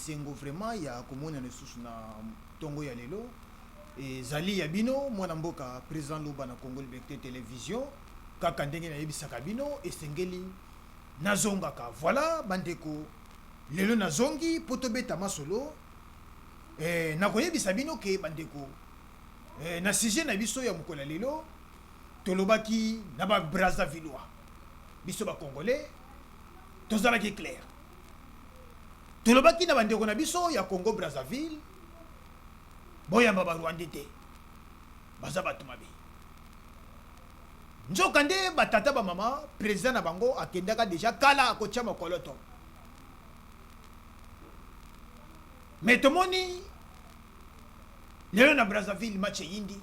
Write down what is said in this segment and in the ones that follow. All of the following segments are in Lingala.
esengo vraiment ya komona lisusu na tongo ya lelo ezali ya bino mwana mboka président Loba na Congo Liberté Télévision kaka ndenge nayebisaka bino esengeli nazongaka voilà bandeko lelo nazongi po tobeta masolo nakoyebisa bino ke bandeko na sujet na biso ya mokolo lelo tolobaki na ba Brazzavillois biso ba Congolais tozalaki clair tolobaki na bandeko na biso ya Congo Brazzaville boyamba ba Rwandais te baza bato mabe nzoka nde batata ba mama président na bango akendaka déjà kala akotia mokoloto mais tomoni lelo na Brazzaville match yindi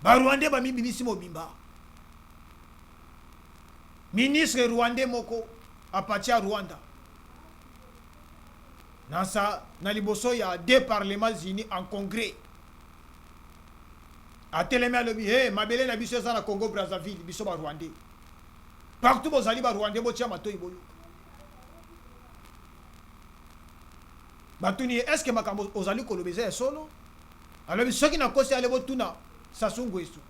ba Rwandais ba mibimisi mobimba ministre rwandais moko apati ya Rwanda na liboso ya deux parlements unis en congrès atelemi alobi mabele na biso eza na Congo Brazzaville biso ba Rwandais partout bozali ba Rwandais botia matoi boyo batuni est-ce que makambo ozali kolobeza ya solo alobi soki na kosi ale botuna Sassou Nguesso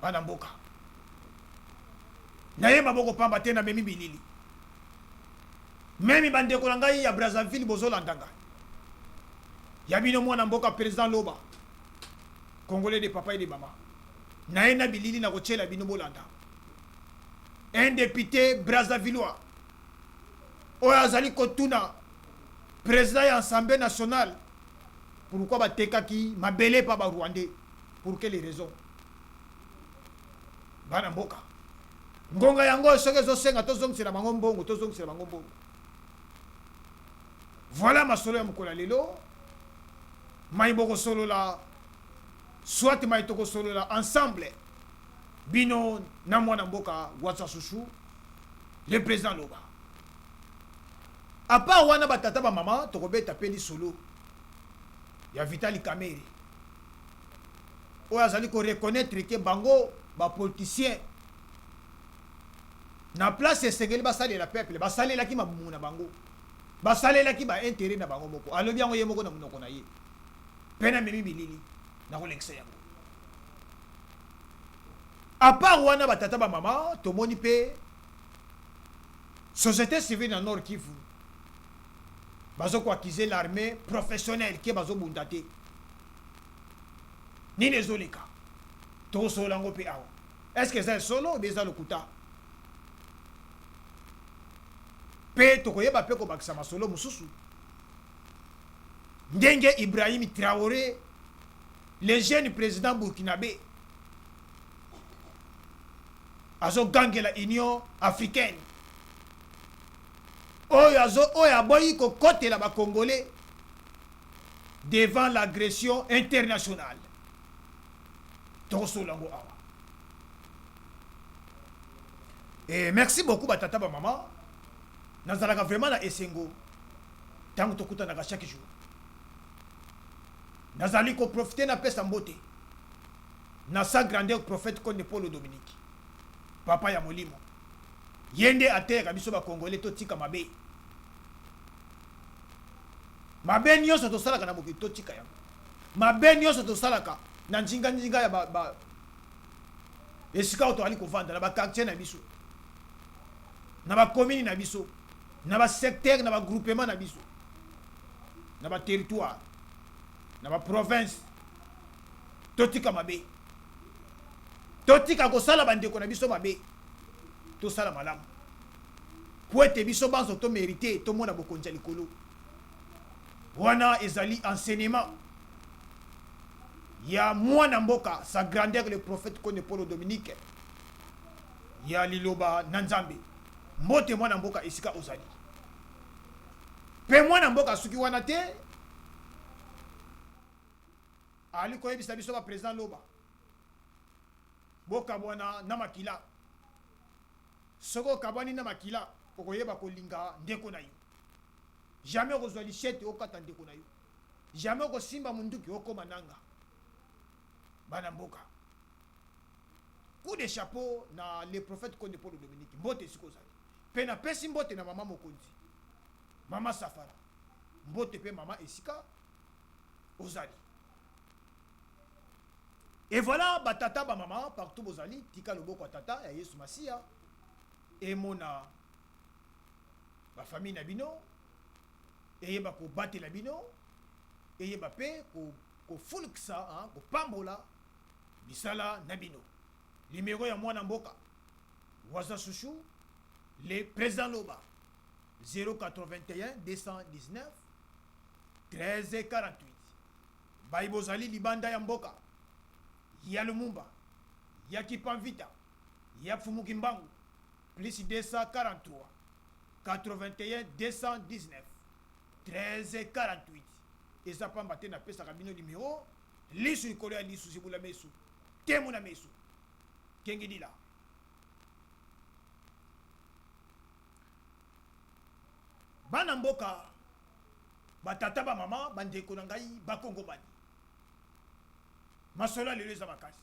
bana mboka naye maboko pamba te na memi bilili memi bandeko na ngai ya Brazzaville bozolandanga ya bino mwana mboka président Loba Congolais de papa et de maman naye na bilili na kochela bino bolanda un député Brazzavillois oyo azali kotuna président ya Assemblée nationale pourquoi batekaki mabele pa ba Rwandais pour quelles raisons bana mboka ngonga yango soki ezosenga tozongisela bango mbongo tozongisela bango mbongo voilà masolo ya mokolo lelo mai bokosolola soit mai tokosolola ensemble bino na mwana mboka watsa susu le président Loba à part wana batata ba mama tokobeta peli solo ya Vitali Kamere oyo azali ko reconnaître que bango ba politicien na place esengeli basalela peuple basalelaki mabumu na bango basalelaki ba intérêt na bango moko alobi yango ye moko na munoko na ye pena memi bilili na kolekisa yango à part wana batata ba mama tomoni pe société civile na Nord Kivu bazo ko accuser l'armée professionnelle qui bazo bundate ni les olika to solo ngo pe awa est-ce que c'est solo ou bien ça le kuta pe tokoyeba pe ko bakisa masolo mususu ndenge Ibrahim Traoré le jeune président burkinabé azo gangela Union africaine oyo aboyi kokotela ba Congolais devant l'agression internationale tokosolango awa et merci beaucoup batata ba mama nazalaka vraiment na esengo tango tokutanaka chaque jour nazali ko profiter na pesa mbote na sa grandeur prophète Konde Paul Dominique papa ya molimo yende ateka biso ba Congolais totika mabe mabe nyonso tosalaka na mokili totika yango mabe nyonso tosalaka na njinga ya ba esika oto ali kovanda na ba quartier na biso na ba commune na biso na ba secteur na ba groupement na biso na ba territoire na ba province totika mabe totika kosala bandeko na biso mabe tosala malamu po ete biso banzo to mérité to mona bokonja likolo wana ezali enseignement ya mwana mboka sa grandeur le prophète Konde Paul Dominique ya liloba na Nzambe mbote mwana mboka esika ozali pe mwana mboka suki wana te ali koyebisa biso ba président Loba boka bwana na makila soko kabani na makila okoyeba kolinga ndeko na yo jamais kozwa lichette okata ndeko na yo jamais kosimba munduki okoma nanga bana mboka coup de chapeau na le prophète Konde Paul Dominique mbote siko zali pe na pesi mbote na mama mokonzi Mama Safara. Mbote pe Mama Esika. Ozali. Et voilà, batata, ba maman, partout Bozali, tika lobo kwa tata, ya Yesu Masia. Et mona, ba famille Nabino, et ba ko bate Nabino, et ba pe ko fulksa, hein, ko pambola, bisala Nabino. Numéro ya mwana mboka, Waza Chouchou, le président Loba, 081 219 1348. Bayi Bozali libanda ya mboka. Ya Lumumba, ya Kipanvita, ya Fumukimbangu, plus 243, 81 219, 1348. Et ça peut battre na pesa kabino numéro, lisu ikolo ya lisu sibula mesu, temu na mesu, kengi dila. Bana mboka, batata ba mama, bandeko na ngai, bakongo bani. Masola lelo eza makasi.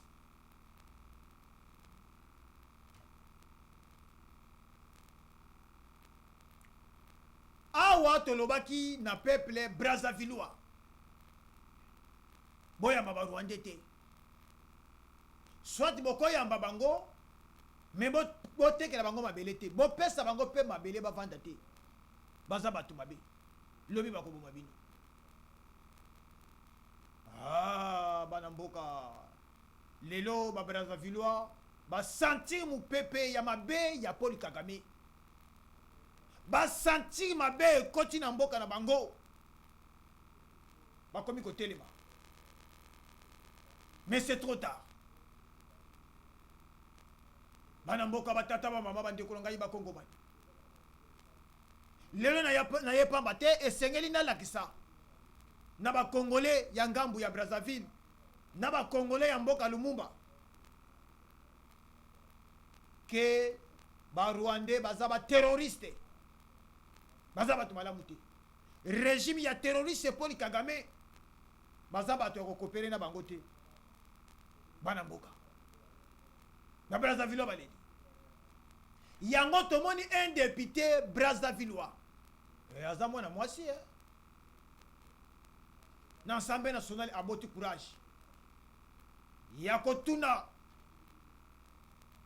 Awa tolobaki na peuple Brazzavillois. Boyamba ba Rwandais te. Soit bokoyamba bango, mais botekela bango mabele te. Bopesa bango pe mabele bavanda te. Baza batu mabe. Lobi bakoboma bino. Ah, banamboka. Lelo ba Brazzavillois ba sentir mu pepe ya mabe ya Paul Kagame. Ba sentir mabe koti na mboka na bango. Ba komi ko telema. Mais c'est trop tard. Banamboka batata ba mama bandeko ngai ba Kongo bani. Lelo na yepamba te esengeli na lakisa. Na ba Congolais ya ngambu ya Brazzaville, na ba Congolais ya mboka Lumumba, ke ba Rwandais baza ba terroriste, baza batu malamu te. Régime ya terroriste Paul Kagame baza batu ya kokopere na bango te. Bana mboka na Brazzaville baledi yango tomoni un député Brazzavillois aza mwana mwasi na Assemblée nationale aboti courage ya kotuna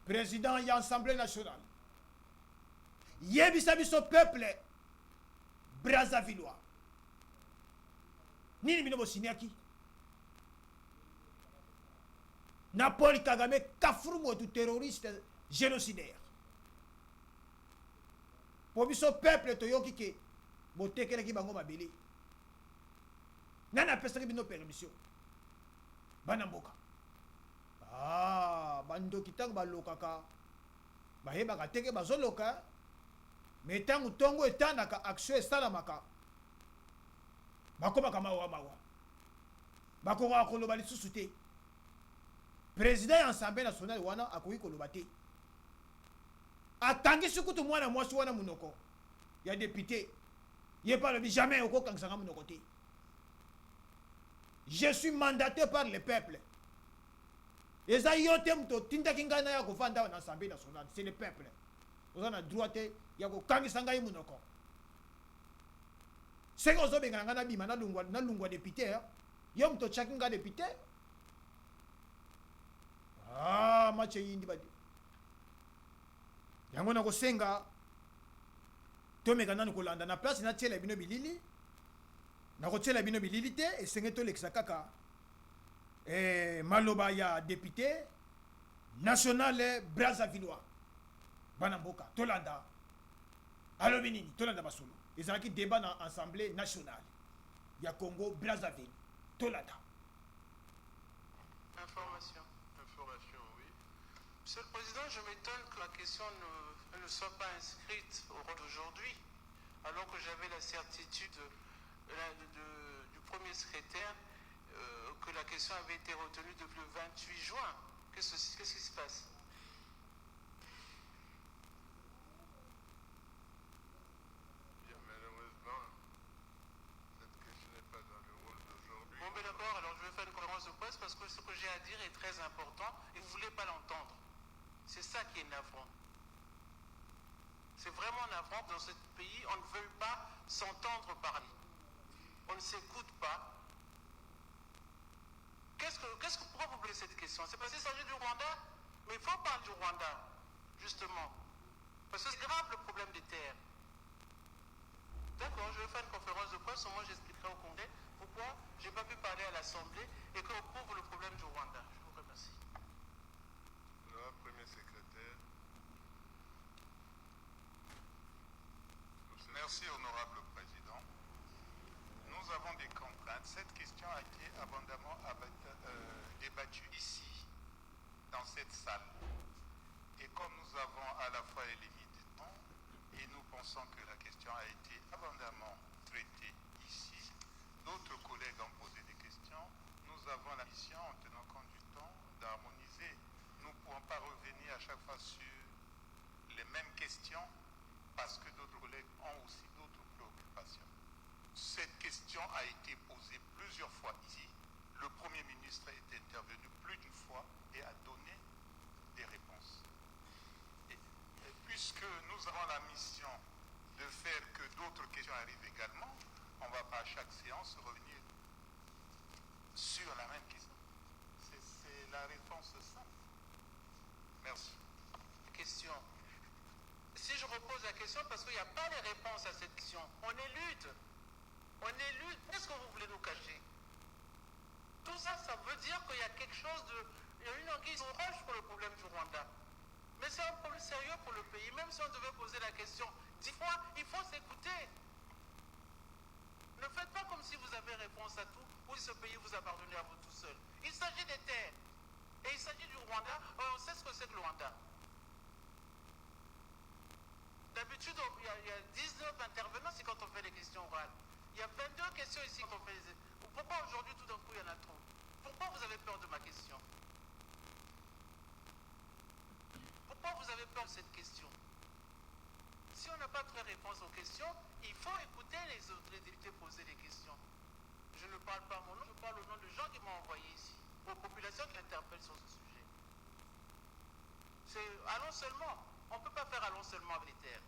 président ya Assemblée nationale yebisa biso peuple Brazzavillois nini bino bosiniaki na Paul Kagame kafurumu etu terroriste génocidaire po biso peuple toyoki ke botekelaki bango mabele nana apesaki bino permission bana mboka bandoki ntango balokaka bayebaka teke bazoloka me ntango ntongo etandaka action esalamaka bakomaka mawa mawa bakokaka koloba lisusu te président ya Assemblée nationale wana akoki koloba te atangisi kutu mwana mwasi wana munoko ya député ye pa lobi jamais okokangisanga munoko te. Je suis mandaté par le peuple. Et ça y est, muto tinta kinga na ya kufanda na Assemblée nationale, c'est le peuple. Vous avez droit ya ko kangisanga yi munoko. C'est que zo benga na bima na lungwa député. Yo muto chakinga député. Mache yindi badi. Yango na ko senga tomeka nanu kolanda na place na tshela bino bilili. Na kotiela bino bilili te esenge tolekisa kaka maloba ya député national Brazzavillois bana mboka tolanda alobi nini tolanda basolo ezalaki débat na assemblée nationale ya Congo Brazzaville tolanda information, oui. Monsieur le Président, je m'étonne que la question ne soit pas inscrite au rôle d'aujourd'hui, alors que j'avais la certitude du premier secrétaire que la question avait été retenue depuis le 28 juin. Qu'est-ce qui se passe? Bien, malheureusement, cette question n'est pas dans le rôle d'aujourd'hui. Bon, mais d'accord, alors je vais faire une conférence de presse parce que ce que j'ai à dire est très important et vous ne voulez pas l'entendre. C'est ça qui est navrant. C'est vraiment navrant que dans ce pays, on ne veuille pas s'entendre parler. On ne s'écoute pas. Pourquoi vous posez cette question? C'est parce qu'il s'agit du Rwanda? Mais il faut parler du Rwanda, justement. Parce que c'est grave le problème des terres. D'accord, je vais faire une conférence de presse, moi j'expliquerai au Congrès pourquoi je n'ai pas pu parler à l'Assemblée et qu'on couvre le problème du Rwanda. Je vous remercie. Le premier secrétaire. Merci, honorable président. Nous avons des contraintes. Cette question a été abondamment débattue ici, dans cette salle. Et comme nous avons à la fois les limites du temps, et nous pensons que la question a été abondamment traitée ici, d'autres collègues ont posé des questions, nous avons la mission, en tenant compte du temps, d'harmoniser. Nous ne pourrons pas revenir à chaque fois sur les mêmes questions, parce que d'autres collègues ont aussi d'autres préoccupations. Cette question a été posée plusieurs fois ici. Le Premier ministre est intervenu plus d'une fois et a donné des réponses. Et puisque nous avons la mission de faire que d'autres questions arrivent également, on ne va pas à chaque séance revenir sur la même question. C'est la réponse simple. Merci. Question. Si je repose la question, parce qu'il n'y a pas de réponse à cette question, on élude. On élude. Qu'est-ce que vous voulez nous cacher? Tout ça, ça veut dire qu'il y a quelque chose de... Il y a une anguille sous roche pour le problème du Rwanda. Mais c'est un problème sérieux pour le pays. Même si on devait poser la question 10 fois, il faut s'écouter. Ne faites pas comme si vous avez réponse à tout ou si ce pays vous appartenait à vous tout seul. Il s'agit des terres. Et il s'agit du Rwanda. On sait ce que c'est que le Rwanda. D'habitude, il y a 19 intervenants, c'est quand on fait les questions orales. Il y a 22 questions ici quand on fait les... Pourquoi aujourd'hui, tout d'un coup, il y en a trop? Pourquoi vous avez peur de ma question? Pourquoi vous avez peur de cette question? Si on n'a pas de réponse aux questions, il faut écouter les autres, les députés poser des questions. Je ne parle pas mon nom, je parle au nom de gens qui m'ont envoyé ici, aux populations qui interpellent sur ce sujet. C'est allons seulement. On ne peut pas faire allons seulement avec les terres.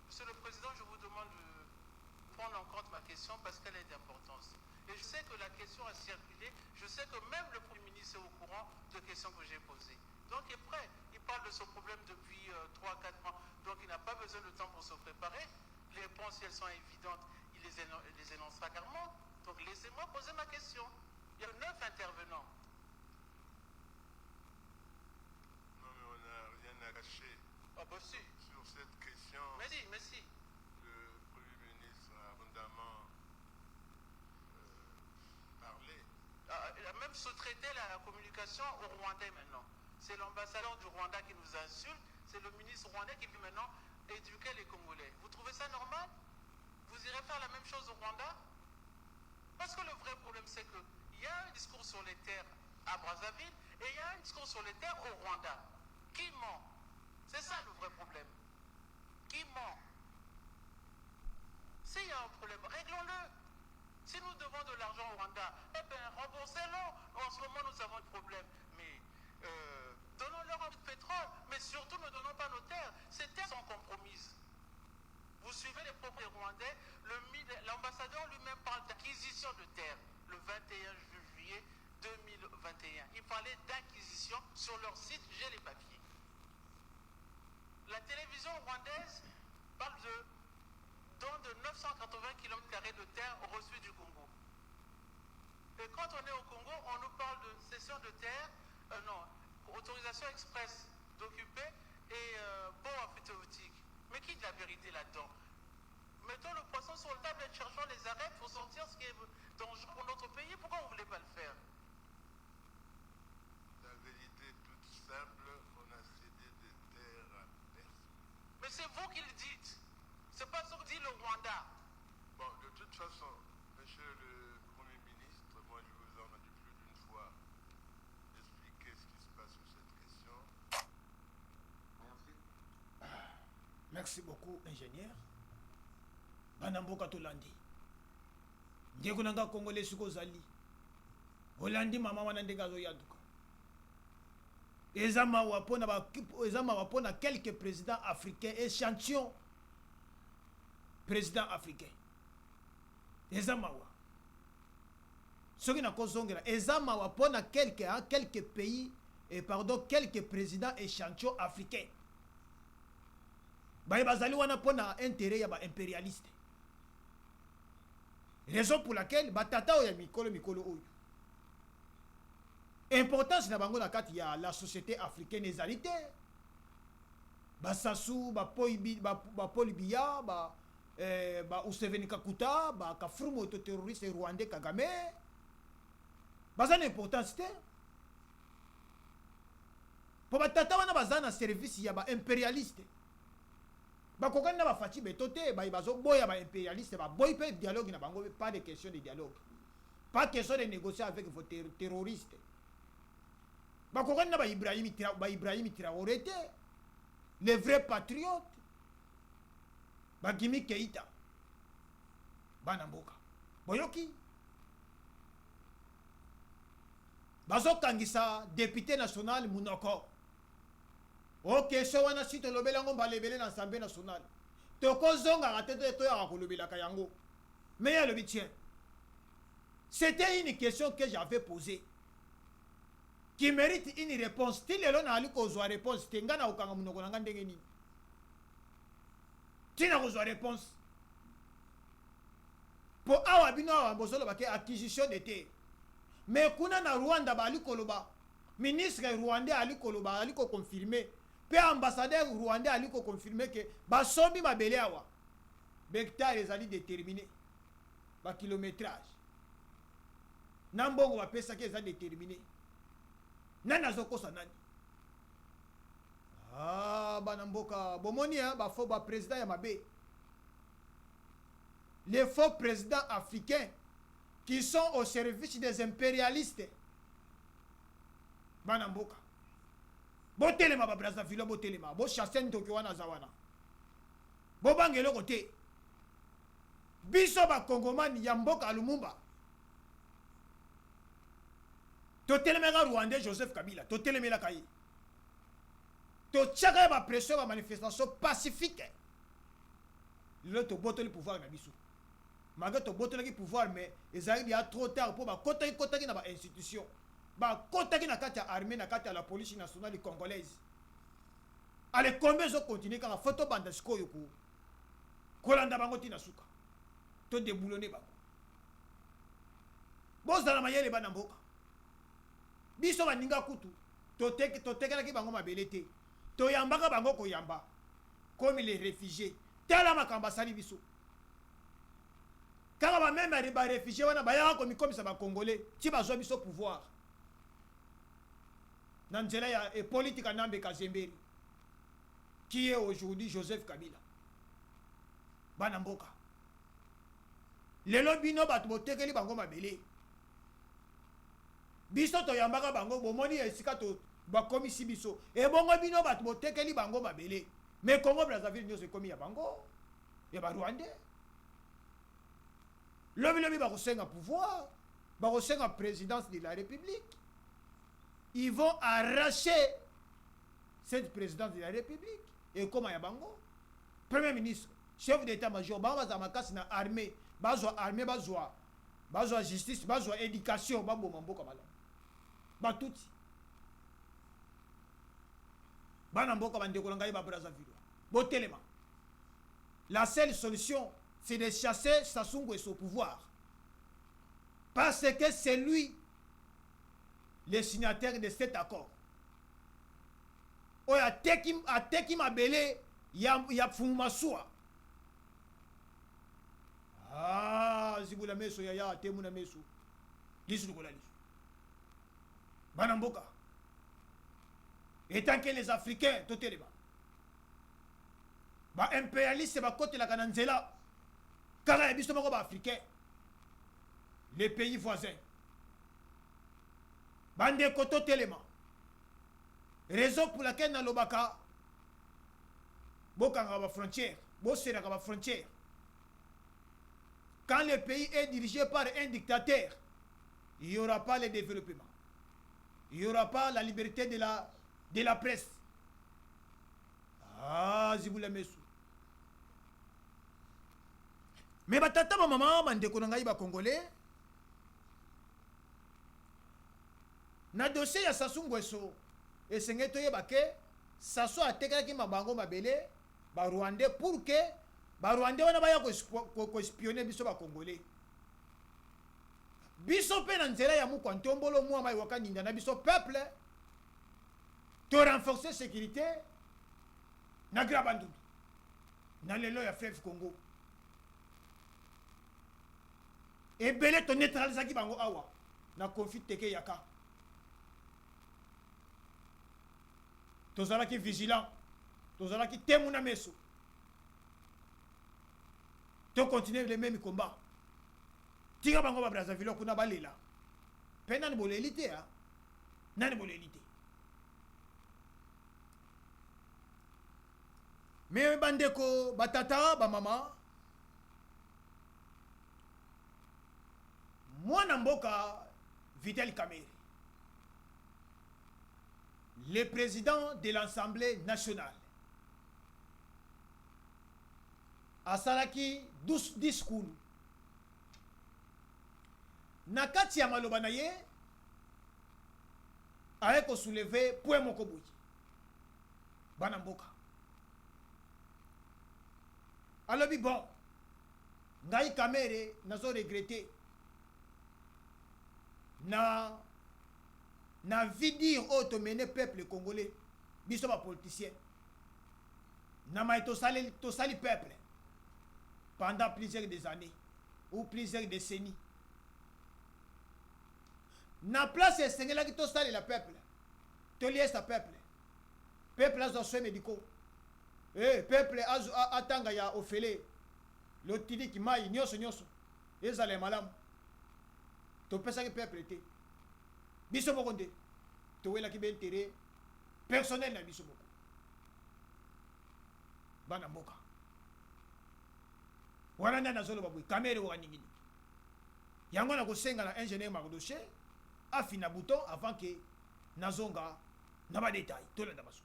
Monsieur le Président, je vous demande de prendre en compte ma question parce qu'elle est d'importance. Et je sais que la question a circulé, je sais que même le Premier ministre est au courant de questions que j'ai posées. Donc il est prêt, il parle de ce problème depuis 3-4 mois, donc il n'a pas besoin de temps pour se préparer. Les réponses, si elles sont évidentes, il les énoncera clairement. Donc laissez-moi poser ma question. Il y a 9 intervenants. Non, mais on n'a rien à cacher. Ah bah si. Sur cette question, Mais si. le Premier ministre a abondamment parlé. Il a même sous-traité la communication au Rwandais maintenant. C'est l'ambassadeur du Rwanda qui nous insulte, c'est le ministre rwandais qui veut maintenant éduquer les Congolais. Vous trouvez ça normal? Vous irez faire la même chose au Rwanda? Parce que le vrai problème, c'est qu'il y a un discours sur les terres à Brazzaville et il y a un discours sur les terres au Rwanda. Qui ment? C'est ça le vrai problème. Qui ment? S'il y a un problème, réglons-le. Si nous devons de l'argent au Rwanda, eh bien, remboursez-le. En ce moment, nous avons des problèmes. Mais donnons-leur un peu de pétrole. Mais surtout, ne donnons pas nos terres. Ces terres sont compromises. Vous suivez les propos des Rwandais, l'ambassadeur lui-même parle d'acquisition de terres le 21 juillet 2021. Il parlait d'acquisition sur leur site, j'ai les papiers. La télévision rwandaise parle de dons de 980 km² de terre reçus du Congo. Et quand on est au Congo, on nous parle de cession de terre, autorisation express d'occuper et bon aphytéotique. Mais qui dit la vérité là-dedans? Mettons le poisson sur la table et cherchons les arrêts pour sortir ce qui est dangereux pour notre pays. Pourquoi vous ne voulez pas le faire? La vérité toute simple, on a cédé des terres à personne. Mais c'est vous qui le dites. C'est pas ce que dit le Rwanda. Bon, de toute façon, monsieur le Premier ministre, moi je vous en ai dit plus d'une fois expliquer ce qui se passe sur cette question. Merci beaucoup, ingénieur. Banamboka Tolandi. Ndeko nanga Congolais suko zali. Holandi mama wana ndega zo yaduka. Ezama wapona quelques présidents africains, échantillon président africain. Ezama wa. Soki na kozongela, ezama wapona quelques pays, quelques présidents échantillon africains. Bazali wana pona intérêt ya ba impérialiste. Raison pour laquelle batata oya mikolo oyo. Importance na bango na kati ya la société africaine ezalité. Basasu, Paul Biya, Museveni Kakuta, Kafrumo terroriste rwandais Kagame. Baza na importance te. Po batata wana baza na service ya ba impérialiste. Bakokani na bafati betote bazo boya ba impérialiste ba boy pe dialogue na bango, pas de question de dialogue. Pas question de négocier avec vos terroristes. Bakokani na ba Ibrahim Traoré te, les vrais patriotes. Ba Gimi Keita. Bana mboka. Boyoki. Bazo kangisa député national Munoko. Ok, so wana si tolobela ngo balebele na Assemblée nationale. Toko zonga ratete to ya kolobela kayango. Mais ya le tien. C'était une question que j'avais posée, qui mérite une réponse. Ti lelo na ali kozwa réponse tenga na okanga munoko na ndenge nini. Ti na kozwa réponse. Po awa bino awa bosolo bake acquisition de terre. Mais kuna na Rwanda bali koloba. Ministre rwandais ali koloba ali ko confirmer. Pe ambassadeur rwandais ali ko confirmer que basombi mabele awa. Hectare ezali déterminé. Ba kilométrage. Nambongo ba pesa ke ezali déterminé. Nana zokosa nani? Ah, banamboka bomoni ba faux ba président ya mabe. Les faux présidents africains qui sont au service des impérialistes. Banamboka. Botelema ba Brazzaville botelema, bo chassen Tokyo wana zawana. Bo bangelo kote. Biso ba Kongomani ya mboka Lumumba. Totelemera Rwandais Joseph Kabila, totelemela kai. To tchaka ba pression ba manifestation pacifique. Le to botoli pouvoir na biso. Malgré to botoli pouvoir mais ezali ya trop tard pour ba kota na ba institution. Ba kota na kati ya armée na kati ya la police nationale congolaise. Ale combien zo continuer quand photo banda sikoyo ko. Kolanda bango tina suka. To déboulonner bango. Bozala mayele bana mboka. Biso baninga kutu to tekela ki bango mabele te. To yambaka bango ko yamba. Comme les réfugiés. Tala makamba sali biso. Car ba même ba réfugiés wana bayaka comme ça ba congolais, ti bazwa biso pouvoir. Nanzela ya politique Nambe Kazemberi, qui est aujourd'hui Joseph Kabila. Banamboka. Lelo bino bat botekeli bango mabele. Biso to yambaka bango bomoni esika to bakomi si biso. E bongo bino bat botekeli bango mabele. Mais Congo Brazzaville nyo se komi ya bango. Ya ba Rwandais. Lobi ba kosenga pouvoir, ba kosenga présidence de la République. Ils vont arracher cette présidence de la République. Et comment ya bango? Premier ministre, chef d'état-major, baza makasi na armée, bazwa armée, bazwa justice, bazwa éducation, babo mambo kamala. Ba tuti. Bana mboka bandeko ngai ba Brazzaville. Botelema. La seule solution, c'est de chasser Sassou Nguesso au pouvoir. Parce que c'est lui le signataire de cet accord. Oya teki mabele ya Fumasua. Ah, zibula meso ya temuna meso. Lisu kola lisu. Banamboka. Et tant que les Africains toteleba. Ba impérialiste ba côté la kananzela. Kala biso moko ba africain. Les pays voisins. Bande koto telema. Raison pour laquelle na lobaka bokanga ba frontière, bo seraka ba frontière. Quand le pays est dirigé par un dictateur, il n'y aura pas le développement. Il n'y aura pas la liberté de la presse. Ah, Zibula Mesu. Mais batata ma maman, bandeko na ngai ba congolais. Na dossier ya Sassou Nguesso, esenge toyeba ke Sassou atekelaki mabango mabele ba Rwandais pour que ba Rwandais wana baya ko espionner biso ba congolais. Biso pe na nzela ya mukwantombolo mwa mai wakaninda na biso peuple to renforcer sécurité na grabandu na lelo ya fleuve Congo. Ebele to neutraliser ki bango awa na conflit teke yaka. Tozala ki vigilant, tozala ki temuna meso. To continuer les mêmes combats. Tira bango ba Brazzaville kuna balela. Pena ni bolelité ha. Nani bolelité. Mais bandeko batata ba mama Mwana mboka Vital Kamerhe, le président de l'Assemblée nationale, asalaki 12 discours. Nakati ya maloba na ye ayeko soulever point moko boye. Bana mboka. Alobi bon. Ngai Kamerhe nazo regretter. Na vidir automene peuple congolais biso ba politicien na mai to sali peuple pendant plusieurs des années ou plusieurs décennies na place esengela ki to sali la peuple to liesta peuple azo soins médicaux peuple azo atanga ya ofele lotidi ki mai nyoso ezale malamu to pesa que peuple était biso moko nde to wela ki ben intérêt personnel na biso moko bana mboka wana nda nazolo babwe Kamerhe wa ningini yango na kosenga na ingénieur Marodoche afina bouton avant que nazonga na ba détail to lenda baso.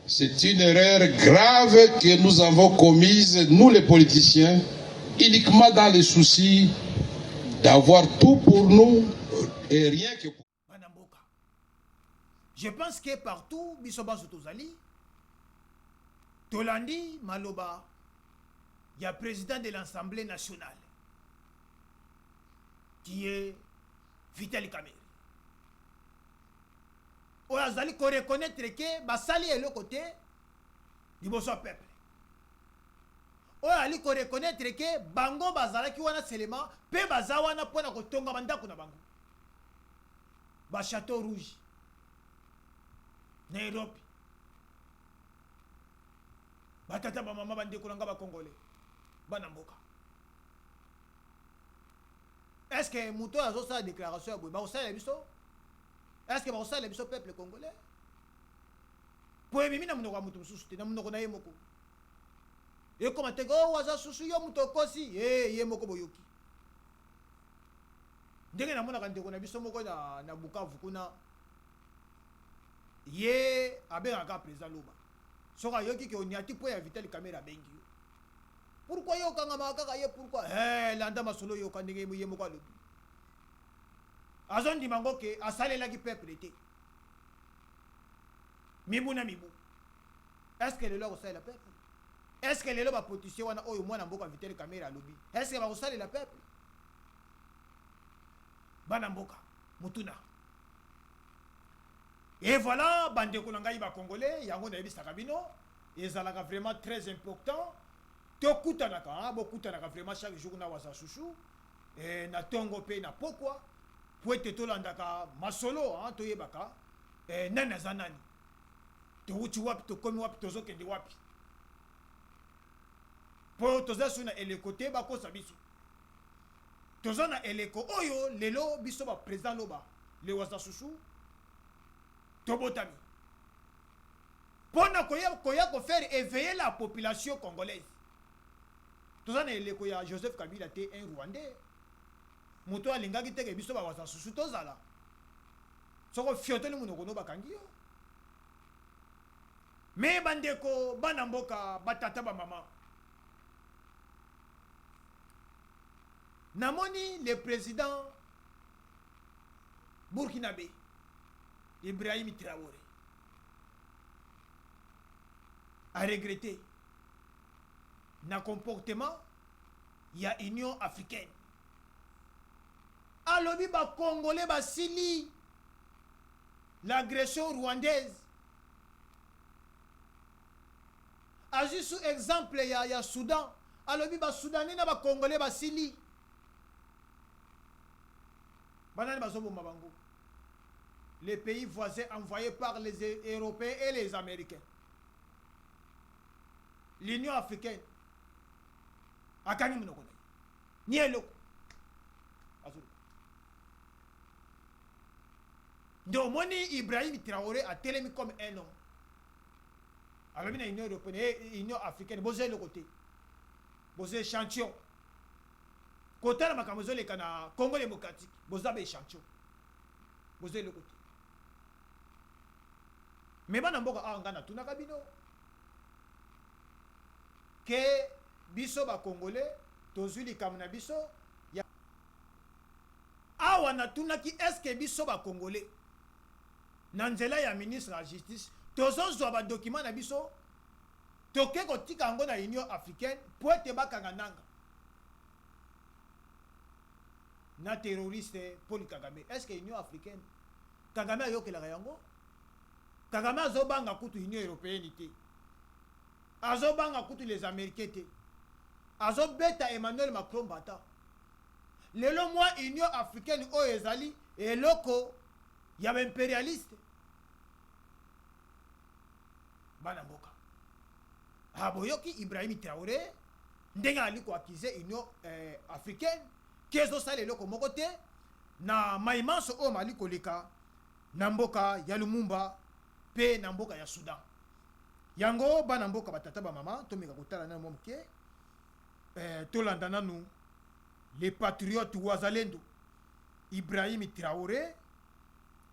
C'est une erreur grave que nous avons commise, nous les politiciens, uniquement dans les soucis d'avoir tout pour nous et rien que pour nous. Je pense que partout, Bisoba Tozali, Tolandi Maloba, il y a président de l'Assemblée nationale, qui est Vital Kamerhe. On a reconnaître que Basali est le côté du besoin peuple. On a reconnaître que Bango Bazala qui wana selema, pe bazawana pona kotonga bandako na bango. Ba Château Rouge. Nairobi. Batata ba mama bande kolanga ba congolais. Bana mboka. Est-ce que Mouto a fait sa déclaration ba ko sala biso? Est-ce que ba ko sala biso peuple congolais? Po mimi na munoko mutu mususu te na munoko na yemoko. Et comment te go waza susu yo mutu kosi yemoko boyoki. Ndenge na mona ka ndeko na biso moko na Bukavu kuna ye abengaka président Loba soka yoki ke oniati po ya Vital Kamerhe abengi yo pourquoi yo kanga makaka ye pourquoi landa masolo yo ka ndenge ye moko alobi azondi mango ke asalelaki peuple te mibu na mibu. Est-ce que le loi osale la peuple? Est-ce que le loi ba politicien wana oyo mwana mboka Vital Kamerhe alobi est-ce que ba osale la peuple? Bana mboka mutuna. Et voilà, bandeko ngai ba congolais, yango na yebisaka bino, ezalaka vraiment très important. To kutanaka, bo kutanaka vraiment chaque jour na wasa chouchou, et na tongo pe na pokwa, po ete to landaka masolo, to yebaka, nana zanani. To uchi wapi to komi wapi to zokende wapi. Po to zasu na elekote ba ko sabisu. Tozana eleko oyo lelo biso ba président Loba le wasa chouchou tobotami pona koya ko faire éveiller la population congolaise. Tozana eleko ya Joseph Kabila te un Rwandais moto alingaki te ke biso ba wasa chouchou tozala soko fioteli munoko no bakangi yo Mais bandeko banamboka batata ba maman. Namoni le président burkinabé Ibrahim Traoré a regretté na comportement ya Union africaine. Alobi ba Congolais ba sili l'agression rwandaise. Agi sous exemple ya Soudan. Alobi ba Soudanais na ba Congolais ba sili. Banani bazobo mabango. Les pays voisins envoyés par les Européens et les Américains. L'Union africaine. Akani munoko. Ni eloko. Azulu. Domoni Ibrahim Traoré a télémi comme un homme. Alors, l'Union européenne et l'Union africaine, vous avez le côté. Vous avez échantillon. Côté de Makamozo, le Congo démocratique, vous avez échantillon. Vous avez le côté. Mais maintenant, vous avez tout nakabino. Que biso ba Congolais, tozuli kamna biso. Awa na tunaki est-ce que biso ba Congolais nanzela ya ministre de la justice tozozwa ba document na biso toke kotika yango na Union africaine po ete bakanga nanga na terroriste Paul Kagame. Est-ce que Union africaine Kagame ayokelaka yango? Kagame azobanga kutu Union européenne te, azobanga kutu les Américains te, azobeta Emmanuel Macron bata. Lelo moi Union africaine o ezali eloko ya impérialiste bana mboka. Aboyoki Ibrahim Traoré ndenga ali ko accuser Union africaine kezo sale eloko moko te na maimanso o mali koleka na mboka ya Lumumba pe na mboka ya Soudan. Yango bana mboka batata ba mama tomeka kotala na momke tolanda nanu les patriotes wazalendo Ibrahim Traoré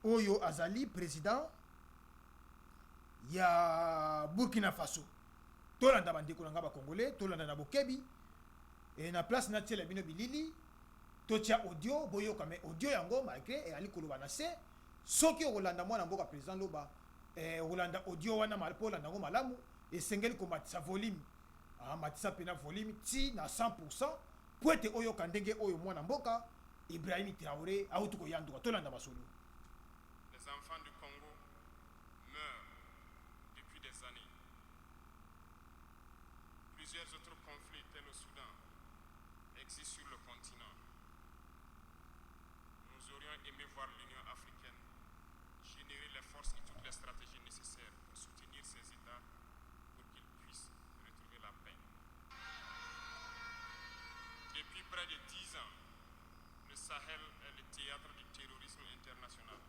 oyo azali président ya Burkina Faso. Tolanda bandeko na ngaba congolais, tolanda na bokebi et na place na tiela bino bilili totia audio boyo kame audio yango malgré et ali koloba na se soki olanda mwana mboka président loba olanda audio wana malpo olanda ngo malamu et sengeli ko matisa volume matisa pena volume ti na 100% pour être oyo kandenge oyo mwana mboka Ibrahim Traoré auto ko yanduka tolanda masolo. Les enfants du Congo meurent depuis des années. Plusieurs autres conflits tels au Soudan existent sur le continent. Nous aurions aimé voir l'Union africaine générer les forces et toutes les stratégies nécessaires pour soutenir ces États pour qu'ils puissent retrouver la paix. Depuis près de 10 ans, le Sahel est le théâtre du terrorisme international.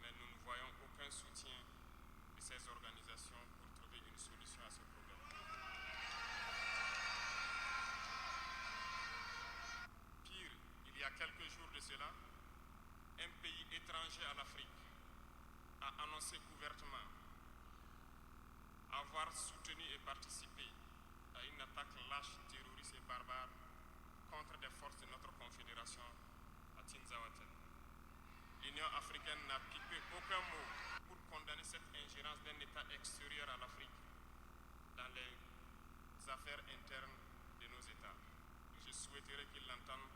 Mais nous ne voyons aucun soutien de ces organisations pour trouver une solution à ce problème. Pire, il y a quelques jours de cela, un pays étranger à l'Afrique a annoncé ouvertement avoir soutenu et participé à une attaque lâche, terroriste et barbare contre des forces de notre confédération à Tinzaouaten. L'Union africaine n'a pipé aucun mot pour condamner cette ingérence d'un État extérieur à l'Afrique dans les affaires internes de nos États. Je souhaiterais qu'ils l'entendent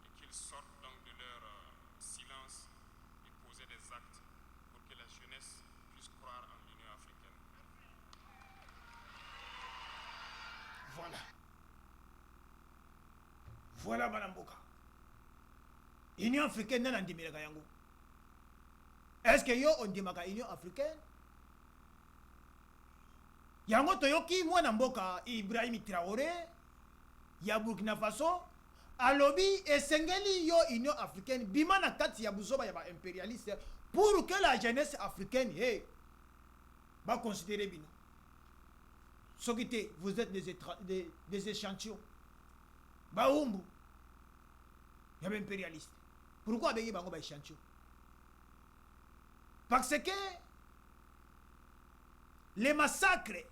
et qu'ils sortent donc de leur silence et poser des actes pour que la jeunesse puisse croire en l'Union africaine. Voilà. Voilà Manamboka. Union africaine n'a pas yango. Est-ce que yo on dimaka Union africaine? Yango toyoki mwana mboka Ibrahim Traoré ya Burkina Faso alobi esengeli yo Union africaine bima na kati ya buzoba ya ba impérialiste pour que la jeunesse africaine va considérer bino. Sokite, vous êtes des échantillons. Baumbu. Il y a impérialiste. Pourquoi avec bango ba échantillon? Parce que les massacres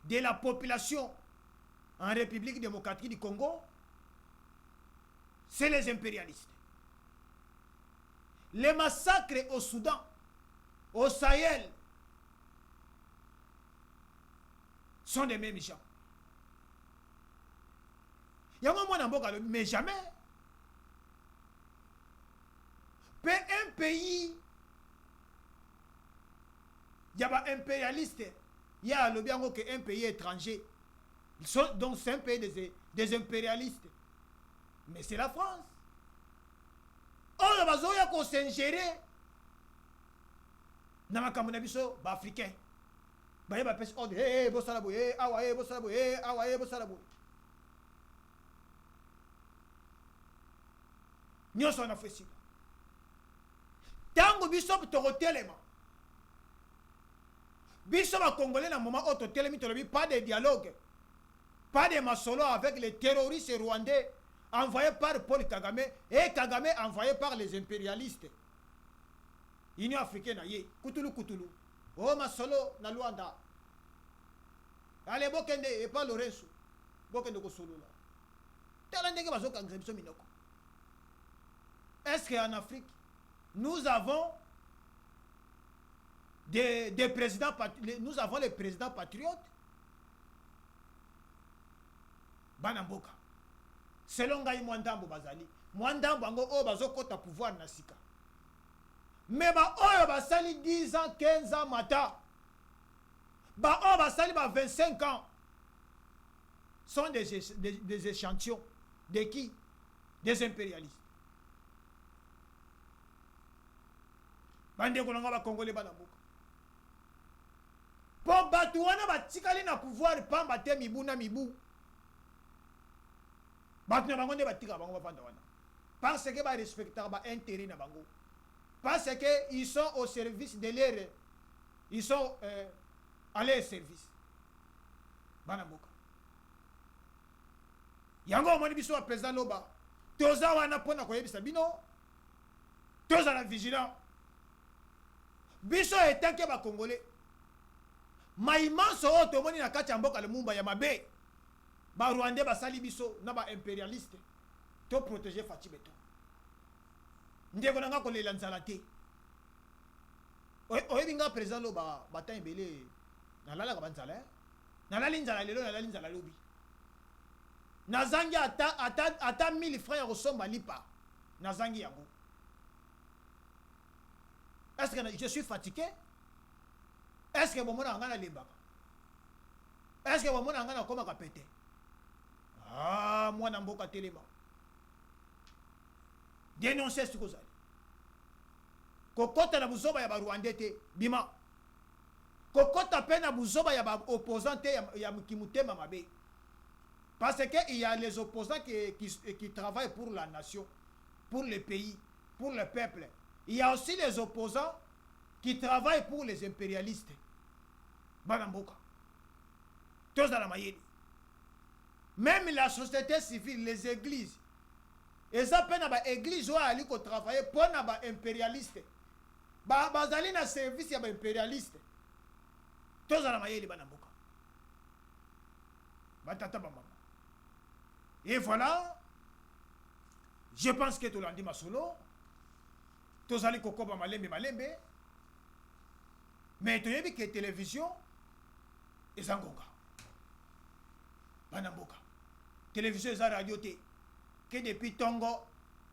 de la population en République démocratique du Congo, c'est les impérialistes. Les massacres au Soudan, au Sahel, sont des mêmes gens. Il y a un moment, mais jamais. Un pays, il y a un impérialiste, il y a le bien que un pays étranger. Donc c'est un pays des impérialistes. Mais c'est la France. Oh, la bazo ya ko s'ingérer. Nama kamuna biso ba africain. Ba yeba pes ordre, hey bosala boy, hey awa hey bosala boy, hey awa hey bosala boy. Nyo so na fesi. Tango biso to telema. Biso ba congolais na moment auto telemi to pas de dialogue. Pas de masolo avec les terroristes rwandais envoyés par Paul Kagame et Kagame envoyé par les impérialistes. Union africaine aye, Kutulu Kutulu. Oh masolo na Luanda. Allez bokende et pas Lorenzo. Bokende ko solo là. Talendenge bazo kangre biso minoko. Est-ce qu'en Afrique nous avons des présidents nous avons les présidents patriotes? Banamboka. Selon Gaï Mwandambo Bazali. Mwandambo ango o bazokota pouvoir nasika. Mais ba oyo basali 10 ans, 15 ans mata. Ba o basali ba 25 ans. Sont des échantillons. De qui? Des impérialistes. Bande kolanga ba Congolais banamboka. Po batu wana batikali na pouvoir pamba te mibu na mibu. Parce que ba respecter ba intérêt na bango. Parce que ils sont au service de l'air. Ils sont à leur service. Banaboka. Yango moni biso président Loba. Toza wana pona ko yebisa bino. Toza la vigilant. Biso etanke ba Congolais. Maïman so to moni na kati mboka le mumba ya mabe. Ba Rwandais basali biso na ba impérialiste to protéger Fati Beton. Ndeko nanga ko lela nzala te. Oyebinga président lo ba batan belé na lala ka banzala. Na lali nzala lelo na lali nzala lobi. Nazangi ata 1000 francs ya kosomba lipa. Nazangi yango. Est-ce que je suis fatigué? Est-ce que bomona ngana lembaka? Est-ce que bomona ngana koma ka pété? Ah, moi na mboka telema. Dénoncer ce que vous avez. Kokota na buzoba ya ba Rwandais te bima. Kokota pe na buzoba ya ba opposant te ya mukimutema mabe. Parce que il y a les opposants qui travaillent pour la nation, pour le pays, pour le peuple. Il y a aussi les opposants qui travaillent pour les impérialistes. Banamboka. Tous dans la maïe. Même la société civile, les églises, ils appellent les églises qui travaillent pour les impérialistes. Bazali na service ya ba impérialiste. Tous dans la maïe banamboka. Batata bamba. Et voilà, je pense que tout l'andi masolo, tous allez kokoba malembe, mais tu as vu que la télévision est en Congo. Banamboka. Télévision est en radio, que depuis Tongo,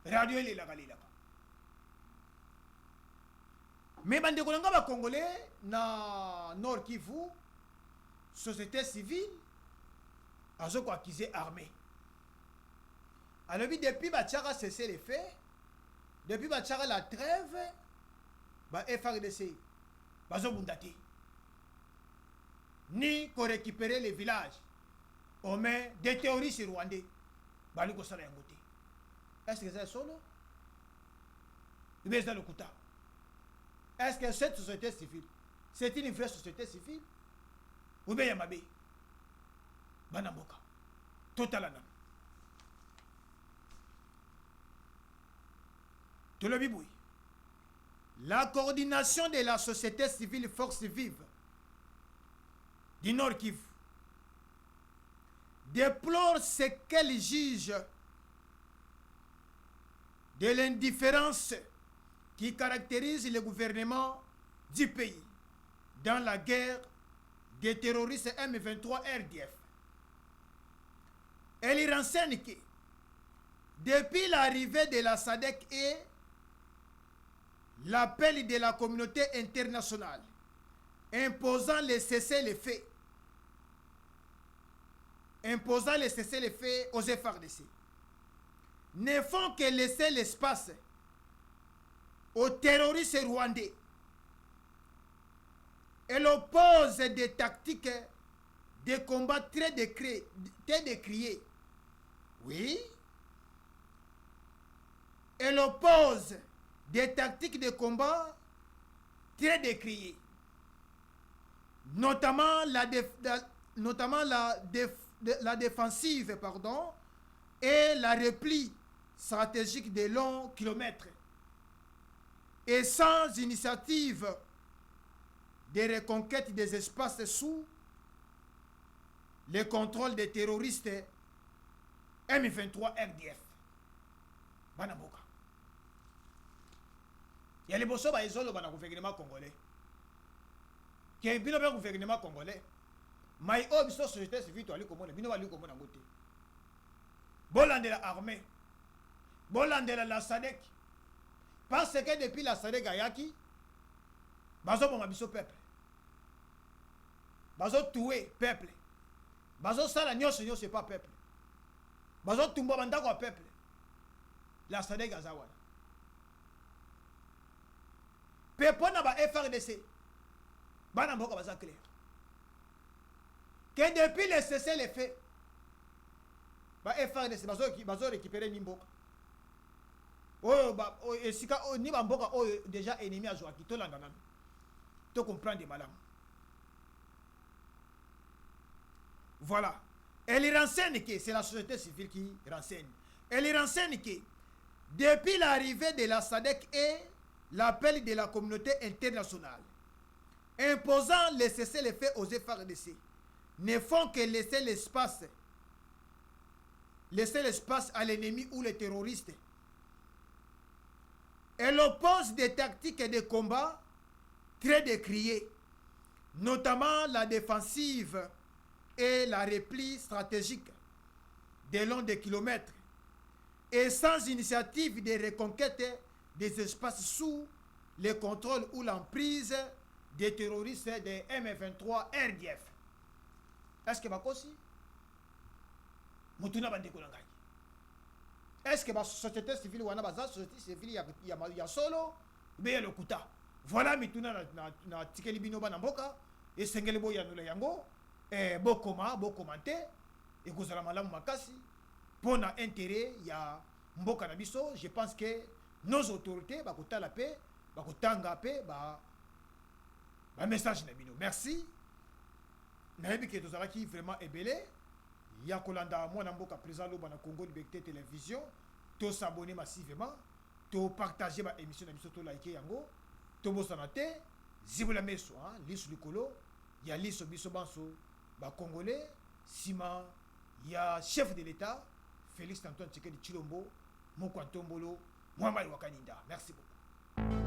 radio est là. Mais bande kolanga congolais na Nord Kivu, société civile, a zo ko accusé armée. Alors depuis Bachara cessé les faits, depuis Bachara la trêve, ba FRDC, bazo bundati. Ni ko récupérer les villages aux mains des terroristes rwandais. Bali ko sala yangote. Est-ce que c'est solo? Il est dans le Kouta. Est-ce que cette société civile, c'est une vraie société civile? Ou bien Yamabe? Banamboka. Totalanam. La coordination de la société civile force vive du Nord Kivu déplore ce qu'elle juge de l'indifférence qui caractérise le gouvernement du pays dans la guerre des terroristes M23 RDF. Elle y renseigne que depuis l'arrivée de la SADC et l'appel de la communauté internationale imposant le cessez-le-feu aux FARDC, ne font que laisser l'espace aux terroristes rwandais. Elle oppose des tactiques de combat très décriées. Oui. Elle oppose des tactiques de combat très décriées. Notamment la défensive et la repli stratégique de longs kilomètres. Et sans initiative de reconquête des espaces sous le contrôle des terroristes M23 RDF. Banaboka. Il y a les bosso ba izolo bana gouvernement congolais. Qui est bien le gouvernement congolais. Mais au biso société civile to ali komona bino bali komona ngote. Bolande la armée. Bolande la SADC. Parce que depuis la SADC ayaki bazo bomba biso peuple. Bazo tuer peuple. Bazo sala nyonso c'est pas peuple. Bazo tumba bandako peuple. La SADC azawana. Pepona ba FRDC. Bana mboka baza clair. Que depuis le cessez-le-feu, ba FRDC bazo récupérer Nimboka. Et si ni Mboka déjà ennemi à Joaki to landana. To comprendre des malam. Voilà. Elle renseigne que c'est la société civile qui renseigne. Elle renseigne que depuis l'arrivée de la SADC et l'appel de la communauté internationale imposant le cessez-le-feu aux FARDC ne font que laisser l'espace à l'ennemi ou les terroristes. Elle oppose des tactiques de combat très décriées, notamment la défensive et la repli stratégique de long de kilomètres, et sans initiative de reconquête des espaces sous le contrôle ou l'emprise des terroristes de M23 RDF. Est-ce que Bakosi Mutuna bandeko na ngai? Est-ce que la société civile wana baza société civile ya solo be le kuta? Voilà mituna na tikeli bino bana mboka et sengele boya nula yango et bokoma commenter et kozala malamu makasi pona intérêt ya mboka na biso. Je pense que nos autorités bakotala pe bakotanga pe ba message na bino. Merci. Nayebi ke tozalaki vraiment ebele ya kolanda mwana mboka président Loba na Congo Liberté Télévision. To s'abonner massivement, to partager ma émission na biso, to liker yango, to bosana te zibula meso lisu likolo ya liso biso banso ba congolais sima ya chef de l'État Félix Antoine Tshisekedi Tshilombo Mokwa Ntombolo Mwamai Wakaninda. Merci beaucoup.